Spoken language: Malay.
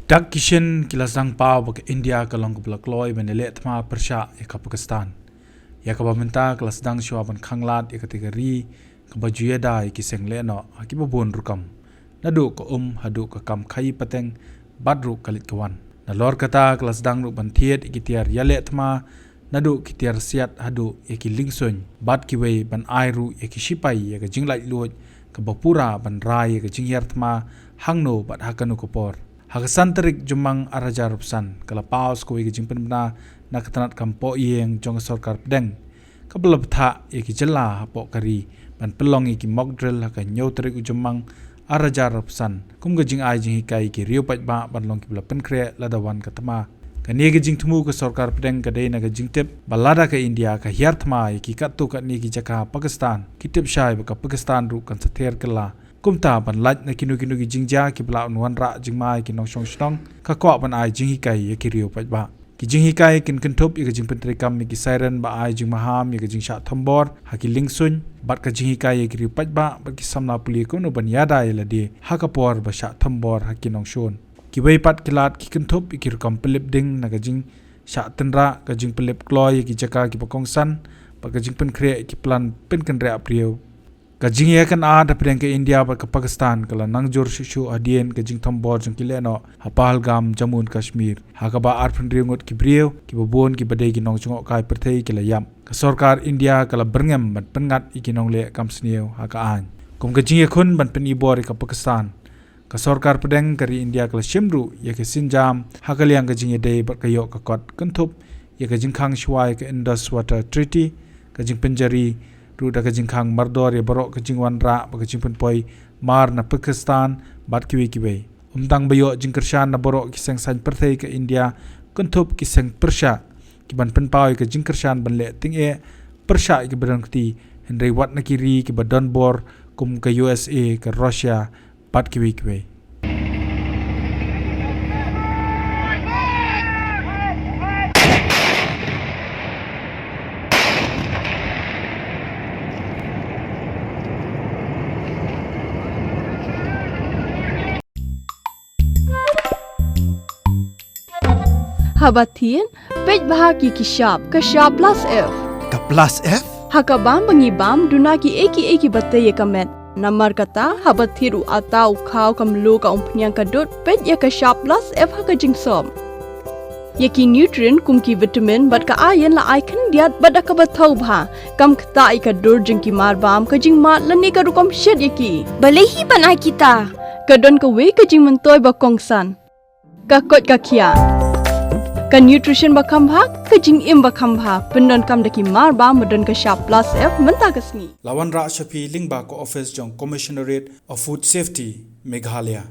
Dak Shin kilasang pau bak India kalong keblak loy benele Thma Pyrshah ya Pakistan. Ya kabamenta kelas dang syuaban khanglat ya kategori kebajuya da ya kiseng leno akibabun rukam. Nadu ko hadu ka kam khai pateng badru kalit kawan. Nalor kata kelas dang ru bantiet ikitiar Ïaleh Thma nadu kitiar siat hadu ya ki lingsun bad kiwei ban airu ya ki shipai ya ka jinglai luoj ka bapura ban rai ya ka jinghyar Thma hangno bad hakanu kopor. Hakasan terik jumang araja rupsan kala paus ko igi jingpen bna na katanat kampo ieng jong sorkar pedeng kabelab tha igi jela hapo kari ban pelong igi mock drill haka nyaw terik jumang araja rupsan kum ga jing ai jing hikai igi riu pajba ban long ki bela Pynkhreh ladawan ka Thma kani igi jing tumu ka sorkar pedeng ka dei na ga jing tip balada ka India ka hiar Thma igi katu ka ni igi jaka Pakistan kitip shai baka Pakistan ru kan sather kala kumta ban laj na kinu gi jingja ki bla unwan ra jingmai ki nong shong ka ko ban ai jing hikai ye ki riu pajba ki jing hikai kin kentup ye jing pentri kam ki siren ba ai jing maham ye jing sha thambor ha ki lingsun bat ka jing hikai ye ki riu pajba ba ki samna puli ko no ban yada ye ladi ha ka por ba sha thambor ha ki nong shon ki bai pat kilat ki kentup ki kam pelip ding na ga jing sha tenra ka jing pelip kloy ki jaka ki pakong san ba ka jing Pynkhreh ki plan pen kan ra priu ka jing ya kan a da preng ke India ba ka Pakistan kala nangjur shu adien ka jing thambor jong kileno Hapalgam Jammu and Kashmir ha ka ba arpin ringot ki brieu ki babon ki badai ki nong chungo kai perthei ki layam ka sarkar India kala berngem ban pengat ikinong le kam sneu ha ka an kum ka jing ya khun ban pen ibor ka Pakistan ka sarkar pedeng kari India kala shimru ya ke sinjam ha ka liang ka jing ya dei ba ka yo ka kot kuntup ya ka jing khang shwai ka Indus Water Treaty ka jing penjari ru da ka jingkhang mardor ya borok ka jingwan ra ba ka jingpun poi mar na Pakistan bat kiwi kibai umtang bayo jingkershan na borok ki seng san perthei ka India kuntup ki seng Pyrshah ki ban pen pau ka jingkershan ban le ting e Pyrshah ki badang ti henry wat na kiri ki badon bor kum ka USA ka Russia bat kiwi kibai Habatin, pej bahagi ki shop plus F. Ka plus F? Hakabam bangibam duna ki eki batte ye kamet. Namar kata habathiru atau khau kamlu ka umpnyang kadut pej ya ka shop plus F haka jingsom. Yaki nutrient kum ki vitamin bat ka iron la icon diat bada ka bathau bha kam kta I ka dur jing ki mar bam ka jing mat lani ka rukom shed yaki. Balehi banai kita. Kadon ka we ka jing mentoy ba kongsan. Ka kot ka kia. Ka nutrition bakam bha ka jing im bakam bha pendon kam daki mar ba modon ka shop plus F menta kasni lawan ra shapi lingba ko office jong commissionerate of food safety Meghalaya